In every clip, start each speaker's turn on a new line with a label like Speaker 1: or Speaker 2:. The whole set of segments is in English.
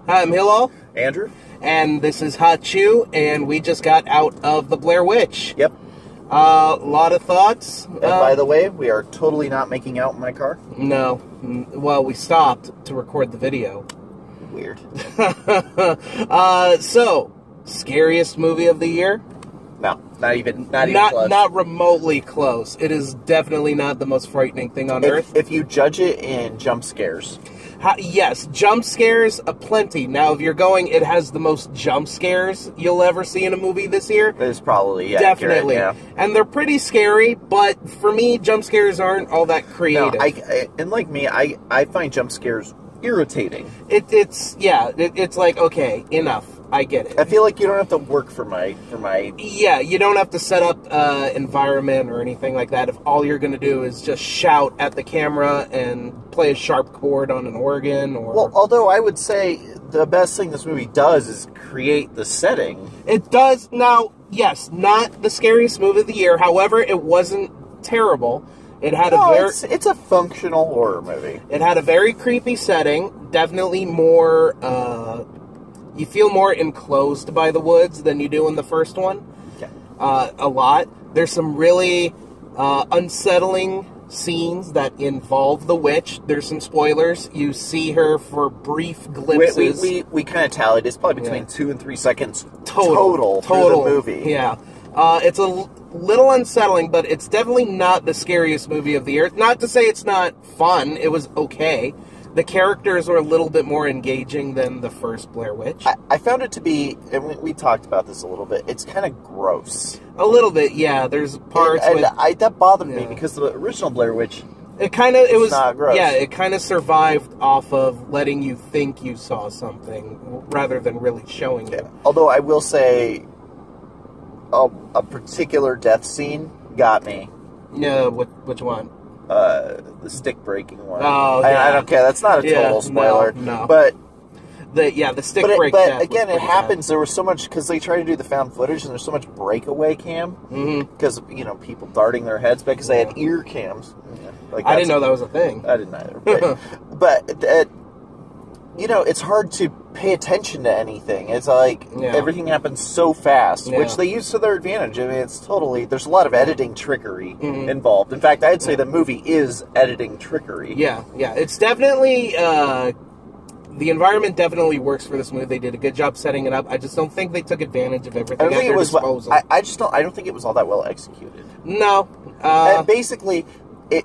Speaker 1: Hi, I'm Hillal.
Speaker 2: Andrew.
Speaker 1: And this is Choo, and we just got out of the Blair Witch.
Speaker 2: Yep.
Speaker 1: A lot of thoughts.
Speaker 2: And by the way, we are totally not making out in my car.
Speaker 1: No. Well, we stopped to record the video.
Speaker 2: Weird.
Speaker 1: So, scariest movie of the year?
Speaker 2: No, not even close.
Speaker 1: Not remotely close. It is definitely not the most frightening thing on earth.
Speaker 2: If you judge it in jump scares.
Speaker 1: Yes, jump scares aplenty. Now, if you're going, it has the most jump scares you'll ever see in a movie this year.
Speaker 2: It's probably, yeah.
Speaker 1: Definitely.
Speaker 2: Accurate, yeah.
Speaker 1: And they're pretty scary, but for me, jump scares aren't all that creative.
Speaker 2: No, and like me, I find jump scares irritating.
Speaker 1: It's like, okay, enough. I get it.
Speaker 2: I feel like you don't have to work for my...
Speaker 1: Yeah, you don't have to set up environment or anything like that if all you're going to do is just shout at the camera and play a sharp chord on an organ. Or...
Speaker 2: Well, although I would say the best thing this movie does is create the setting.
Speaker 1: It does. Now, yes, not the scariest movie of the year. However, it wasn't terrible. It had
Speaker 2: it's a functional horror movie.
Speaker 1: It had a very creepy setting. Definitely more... you feel more enclosed by the woods than you do in the first one.
Speaker 2: Yeah.
Speaker 1: A lot. There's some really unsettling scenes that involve the witch. There's some spoilers. You see her for brief glimpses.
Speaker 2: We kind of tallied. It's probably between 2 and 3 seconds
Speaker 1: total
Speaker 2: through the movie.
Speaker 1: Yeah. It's a little unsettling, but it's definitely not the scariest movie of the year. Not to say it's not fun. It was okay. The characters were a little bit more engaging than the first Blair Witch.
Speaker 2: I found it to be, and we talked about this a little bit, it's kind of gross.
Speaker 1: A little bit, yeah. There's parts
Speaker 2: that bothered me because the original Blair Witch
Speaker 1: it was not gross. Yeah, it kind of survived off of letting you think you saw something rather than really showing you.
Speaker 2: Although I will say a particular death scene got me.
Speaker 1: Yeah, which one?
Speaker 2: The stick breaking one.
Speaker 1: Oh, yeah.
Speaker 2: I don't care. That's not a total spoiler.
Speaker 1: No.
Speaker 2: But
Speaker 1: the stick break.
Speaker 2: But again, it happens. There was so much because they try to do the found footage, and there's so much breakaway cam because people darting their heads because they had ear cams. Like
Speaker 1: I didn't know that was a thing.
Speaker 2: I didn't either. But it's hard to pay attention to anything. It's like everything happens so fast, which they use to their advantage. I mean, it's totally... There's a lot of editing trickery involved. In fact, I'd say the movie is editing trickery.
Speaker 1: Yeah. It's definitely... the environment definitely works for this movie. They did a good job setting it up. I just don't think they took advantage of everything at their disposal.
Speaker 2: I don't think it was all that well executed.
Speaker 1: No.
Speaker 2: And basically...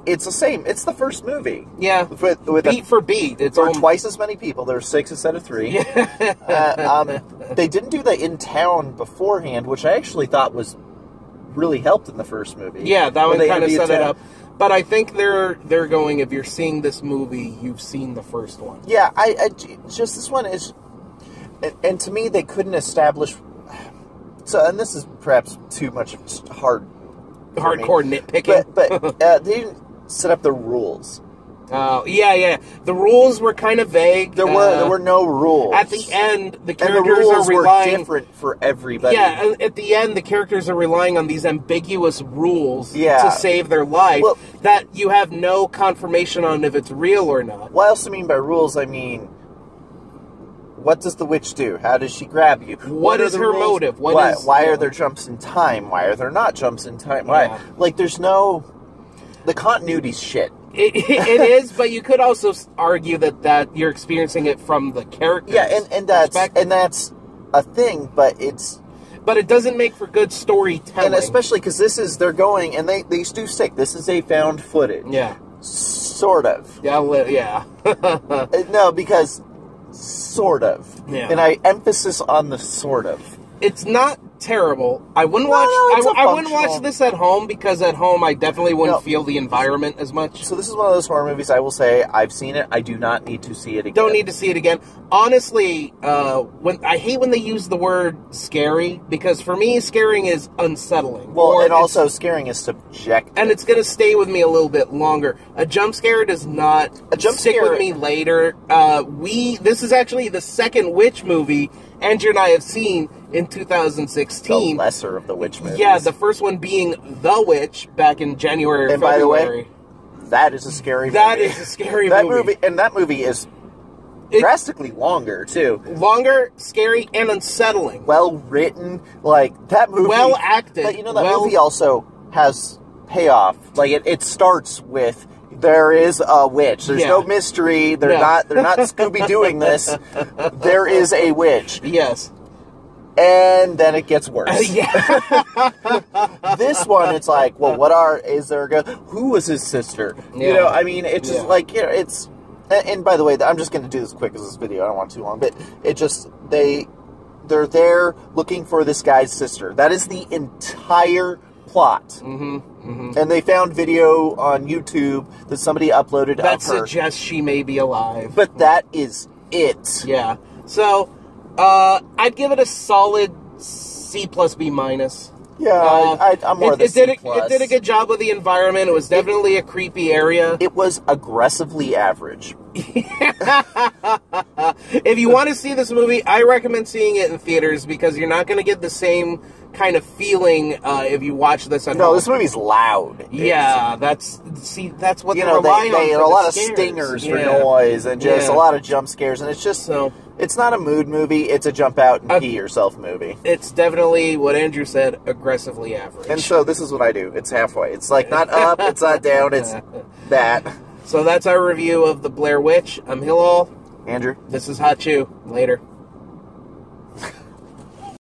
Speaker 2: It's the same. It's the first movie.
Speaker 1: Yeah. Beat for beat. It's
Speaker 2: twice as many people. There's 6 instead of 3.
Speaker 1: Yeah.
Speaker 2: They didn't do the in town beforehand, which I actually thought was really helped in the first movie.
Speaker 1: Yeah, that one kind of set it up. But I think they're going, if you're seeing this movie, you've seen the first one.
Speaker 2: Yeah, I just this one is, and to me they couldn't establish. So, and this is perhaps too much
Speaker 1: hardcore nitpicking.
Speaker 2: But they didn't set up the rules.
Speaker 1: Yeah. The rules were kind of vague.
Speaker 2: There were no rules.
Speaker 1: At the end, the characters
Speaker 2: and the rules
Speaker 1: are relying...
Speaker 2: were different for everybody.
Speaker 1: Yeah, at the end, the characters are relying on these ambiguous rules to save their life that you have no confirmation on if it's real or not.
Speaker 2: What I also mean by rules, I mean... What does the witch do? How does she grab you?
Speaker 1: What is her motive?
Speaker 2: Why are there jumps in time? Why are there not jumps in time? Why? Like, there's no... The continuity's shit.
Speaker 1: It is, but you could also argue that you're experiencing it from the characters.
Speaker 2: Yeah, and that's a thing, but it's...
Speaker 1: But it doesn't make for good storytelling.
Speaker 2: And especially because they're going, and they do stick. This is a found footage.
Speaker 1: Yeah.
Speaker 2: Sort of.
Speaker 1: Yeah.
Speaker 2: No, because... Sort of.
Speaker 1: Yeah.
Speaker 2: And I emphasis on the sort of.
Speaker 1: It's not terrible. I wouldn't watch this at home because at home I definitely wouldn't feel the environment as much.
Speaker 2: So this is one of those horror movies I will say I've seen it. I do not need to see it again.
Speaker 1: Don't need to see it again. Honestly, I hate when they use the word scary because for me scaring is unsettling.
Speaker 2: Well, and also scaring is subjective.
Speaker 1: And it's going to stay with me a little bit longer. A jump scare does not stick with me later. This is actually the second Witch movie Andrew and I have seen in 2016.
Speaker 2: The lesser of the Witch movies.
Speaker 1: Yeah, the first one being The Witch back in January or February.
Speaker 2: By the way, that is a scary movie.
Speaker 1: That is a scary movie.
Speaker 2: And that movie is drastically longer, too.
Speaker 1: Longer, scary, and unsettling.
Speaker 2: Well written. Like, that movie...
Speaker 1: Well acted.
Speaker 2: But, you know, that movie also has payoff. Like, it starts with... There is a witch. There's no mystery. They're not Scooby-Dooing this. There is a witch.
Speaker 1: Yes.
Speaker 2: And then it gets worse.
Speaker 1: Yeah.
Speaker 2: This one, it's like, well, is there a ghost? Who was his sister?
Speaker 1: Yeah.
Speaker 2: You know, I mean, it's just like, you know, it's... And by the way, I'm just going to do this quick as this video. I don't want too long. But it just... They're there looking for this guy's sister. That is the entire plot.
Speaker 1: Mm-hmm. Mm-hmm.
Speaker 2: And they found video on YouTube that somebody uploaded
Speaker 1: that
Speaker 2: of her.
Speaker 1: suggests she may be alive.
Speaker 2: But that is it.
Speaker 1: Yeah. So, I'd give it a solid C plus B minus.
Speaker 2: Yeah, I'm more than C plus.
Speaker 1: It did a good job with the environment. It was definitely a creepy area.
Speaker 2: It was aggressively average.
Speaker 1: If you want to see this movie, I recommend seeing it in theaters because you're not going to get the same kind of feeling if you watch this at home.
Speaker 2: No, this movie's loud.
Speaker 1: Yeah, that's what
Speaker 2: you
Speaker 1: they
Speaker 2: know.
Speaker 1: rely on.
Speaker 2: There are a lot of stingers for noise and just a lot of jump scares, and it's just it's not a mood movie. It's a jump out and pee yourself movie.
Speaker 1: It's definitely what Andrew said, aggressively average.
Speaker 2: And so this is what I do. It's halfway. It's like not up. It's not down. It's that.
Speaker 1: So that's our review of the Blair Witch. I'm Hillal.
Speaker 2: Andrew.
Speaker 1: This is Choo. Later.